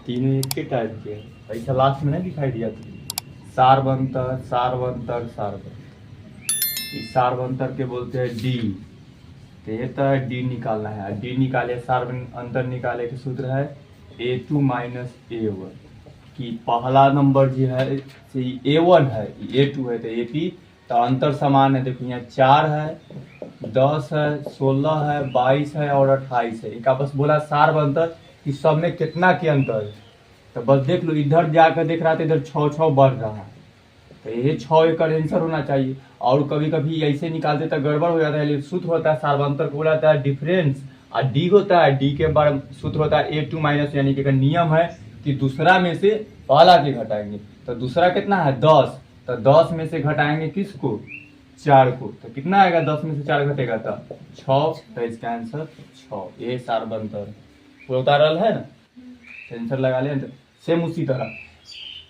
तीनों एक के टाइप के हैं। ऐसा लास्ट में नहीं दिखाई दिया था, सारबंतर सारबंतर सारबंतर। इस सारबंतर के बोलते हैं डी। तो ये तो डी निकालना है, डी निकाले सार अंतर निकाले के सूत्र है A2 माइनस A1 कि पहला नंबर जो है A1 है, A2 है तो AP, तो अंतर समान है। देखो यहाँ 4 है, 10 है, 16 है, 22 है और 28 है। इनका बस बोला सारबंतर कि सब में कितना के अंतर है। तो बस देख लो, इधर जाकर देख रहा था इधर 6 बढ़ रहा है, तो ये 6 का आंसर होना चाहिए। और कभी कभी ऐसे निकालते तो गड़बड़ हो जाता है, लेकिन सूत्र होता है सारबंतर को बोला जाता है डिफरेंस, और डी होता है, डी के बाद सूत्र होता है A2 माइनस, यानी कि नियम है कि दूसरा में से पहला के घटाएंगे। तो दूसरा कितना है 10, तो 10 में से घटाएंगे किसको, 4 को। तो कितना आएगा 10 में से 4 घटेगा तो 6, तो इसका आंसर 6। ये सारबंतर पूरा उतारल है ना, आंसर लगा ले। सेम उसी तरह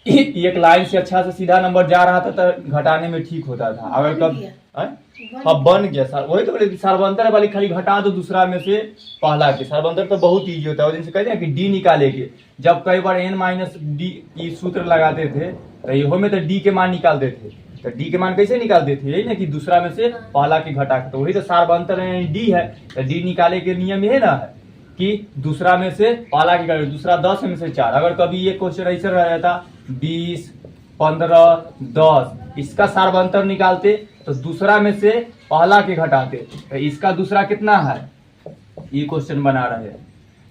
एक लाइन से अच्छा से सीधा नंबर जा रहा था तो घटाने में ठीक होता था। अगर कब अब बन गया सर, वही तो बोले सारबंतर वाली खाली घटा दो दूसरा में से पहला के। सारबंतर तो बहुत इजी होता है, जिनसे कहते हैं कि डी निकाले के। जब कई बार n माइनस डी की सूत्र लगाते थे तो इहो में तो डी के मान निकालते थे। तो डी के मान कैसे निकालते थे, यही ना कि दूसरा में से पहला के घटा के। तो वही तो सारबंतर डी है। तो डी निकाले के नियम यही ना है कि दूसरा में से पहला के घटा, दूसरा 10 में से 4। अगर कभी ये क्वेश्चन ऐसे रह जाता 20, 15, 10, इसका सारबंतर निकालते तो दूसरा में से पहला के घटाते। तो इसका दूसरा कितना है, ये क्वेश्चन बना रहे हैं।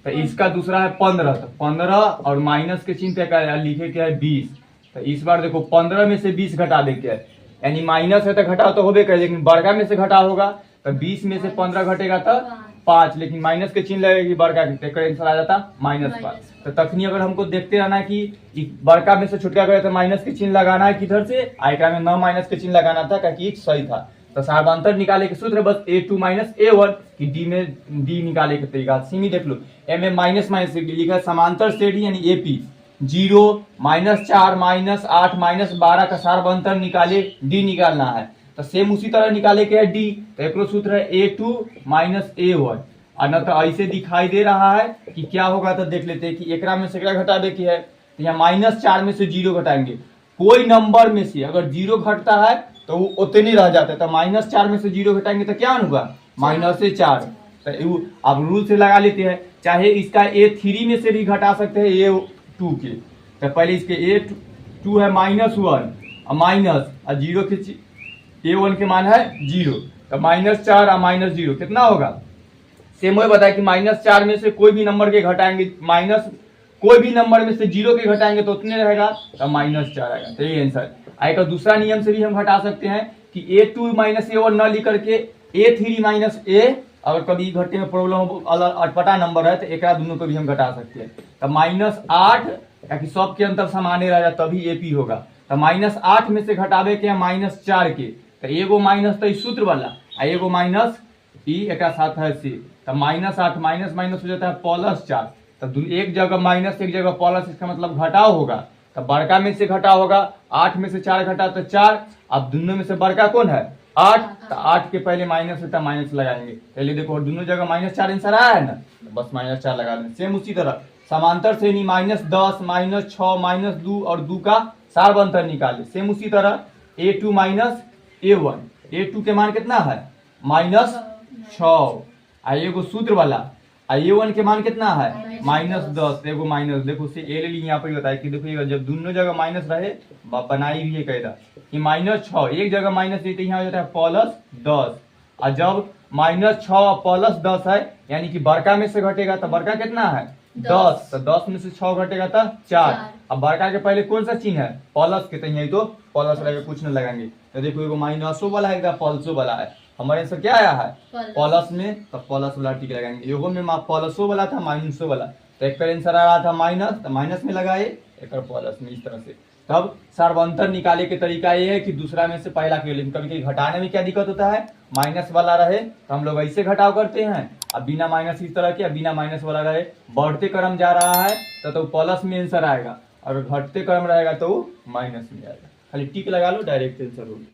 तो इसका दूसरा है 15, तो 15 और माइनस के चिन्ह क्या लिखे के है 20। तो इस बार देखो 15 में से 20 घटा दे के, यानी माइनस है तो घटा तो होबे करे, लेकिन बड़का में से घटा होगा। तो 20 में से 15 घटेगा तो 5, लेकिन माइनस के चिन्ह लगेगी बड़का के, आंसर आ जाता -5। तो तखनी अगर हमको देखते रहना कि बड़का में से छुटका करे तो माइनस के चिन्ह लगाना है किधर से, आयका में न माइनस के चिन्ह लगाना था, क्योंकि सही था। तो सारबंतर निकाले के सूत्र बस A2 माइनस A1 कि डी में डी निकाले के तरीका सीमी देख लो। एम में माइनस माइनस लिखा समांतर श्रेणी यानी AP 0, -4, -8, -12 का सारबंतर निकाले डी निकालना है। तो सेम उसी तरह निकाले के है डी। तो एक सूत्र है A2 माइनस A1। और न तो ऐसे दिखाई दे रहा है कि क्या होगा, तो देख लेते हैं कि एकरा में से एकरा घटा दे की है। तो यहाँ -4 में से 0 घटाएंगे। कोई नंबर में से अगर 0 घटता है तो वो उतने रह जाता है। तो -4 में से 0 घटाएंगे तो क्या होगा, -4। तो अब रूल से लगा लेते हैं, चाहे इसका A3 में से भी घटा सकते हैं A2 के। तो पहले इसके A2 है -1 और माइनस और 0 के A1 के मान है 0। तो -4 और -0 कितना होगा, सेम वही बताया कि -4 में से कोई भी नंबर के घटाएंगे, माइनस कोई भी नंबर में से 0 के घटाएंगे तो उतने रहेगा, तो -4 आएगा। तो ये आंसर आएगा। दूसरा नियम से भी हम घटा सकते हैं कि A2 माइनस A1 न लिख करके A3 माइनस A, अगर कभी घटने में प्रॉब्लम हो, अटपटा नंबर है तो एक दोनों को भी हम घटा सकते हैं। तो -8 ताकि सबके अंतर समाने रह जाए तभी AP होगा। तो -8 में से घटावे के -4 के, तो एगो माइनस तो सूत्र वाला आ एगो माइनस एक साथ है से। तो -8 माइनस माइनस हो जाता है +4। तो एक जगह माइनस एक जगह प्लस, इसका मतलब घटाव होगा। तो बड़का में से घटा होगा, 8 में से 4 घटा तो 4। अब दोनों में से बड़का कौन है 8, तो 8 के पहले माइनस है तो माइनस लगाएंगे। पहले देखो दोनों जगह -4 आंसर आया है ना, तो बस -4 लगा देंगे। सेम उसी तरह समांतर श्रेणी -10, -6, -2 और 2 का सारबंतर निकाले। सेम उसी तरह A2 माइनस A1, A2 के मान कितना है -6, एगो सूत्र वाला A1 के मान कितना है -10, एगो माइनस। देखो से ए ले ली यहाँ पर बताया कि देखो जब दोनों जगह माइनस रहे बनाई भी है कहता कि -6 एक जगह माइनस देते यहाँ हो जाता है +10। और जब -6 +10 है यानी कि बड़का में से घटेगा तो बड़का कितना है 10, तो 10 में से 6 घटेगा तो 4। अब बड़का के पहले कौन सा चिन्ह है प्लस के, तो यही तो प्लस लगा कुछ न लगाएंगे। तो देखो एगो माइनसो वाला है, प्लसो वाला है। हमारे आंसर क्या आया है प्लस में, तो प्लस वाला टिक लगाएंगे। एगो में प्लसो वाला था माइनसो वाला, तो एक आंसर आ रहा था माइनस, तो माइनस में लगाए, एक प्लस में, इस तरह से। तब सारबंतर निकाले के तरीका ये है कि दूसरा में से पहला के, लेकिन कभी कभी घटाने में क्या दिक्कत होता है, माइनस वाला रहे तो हम लोग ऐसे घटाव करते हैं, अब बिना माइनस इस तरह के, बिना माइनस वाला रहे बढ़ते क्रम जा रहा है तो प्लस में आंसर आएगा, और घटते क्रम रहेगा तो माइनस में आएगा। खाली टिक लगा लो, डायरेक्ट आंसर होगा।